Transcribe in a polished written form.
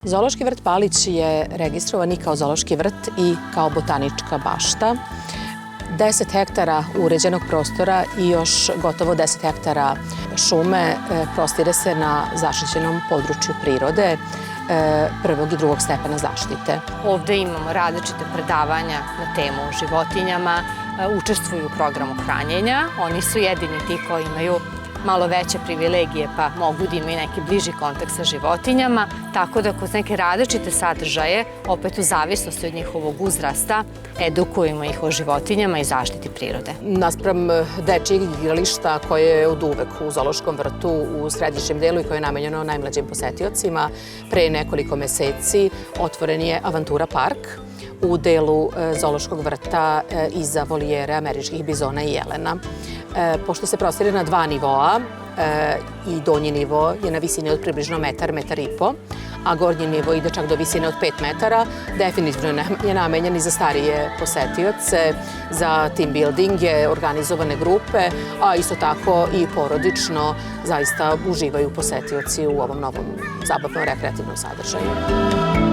Zoološki vrt Palić je registrovan i kao zoološki vrt i kao botanička bašta. 10 hektara uređenog prostora i još gotovo 10 hektara šume prostire se na zaštićenom području prirode prvog i drugog stepena zaštite. Ovde imamo različite predavanja na temu o životinjama, učestvuju u programu hranjenja. Oni su jedini ti koji imaju malo veće privilegije pa mogu da imaju neki bliži kontakt sa životinjama, tako da kroz neke različite sadržaje, opet u zavisnosti od njihovog uzrasta, edukujemo ih o životinjama i zaštiti prirode. Naspram dečijeg igrališta koje je od uvek u zoološkom vrtu u središnjem delu i koje je namenjeno najmlađim posetiocima, pre nekoliko meseci otvoren je Avantura park u delu zoološkog vrta iza volijere američkih bizona i jelena. Pošto se prostire na 2 nivoa i donji nivo je na visini od približno metar, metar i po, a gornji nivo ide čak do visine od 5 metara, definitivno je namenjen i za starije posetioce, za team buildinge, organizovane grupe, a isto tako i porodično zaista uživaju posetioci u ovom novom zabavno-rekreativnom sadržaju.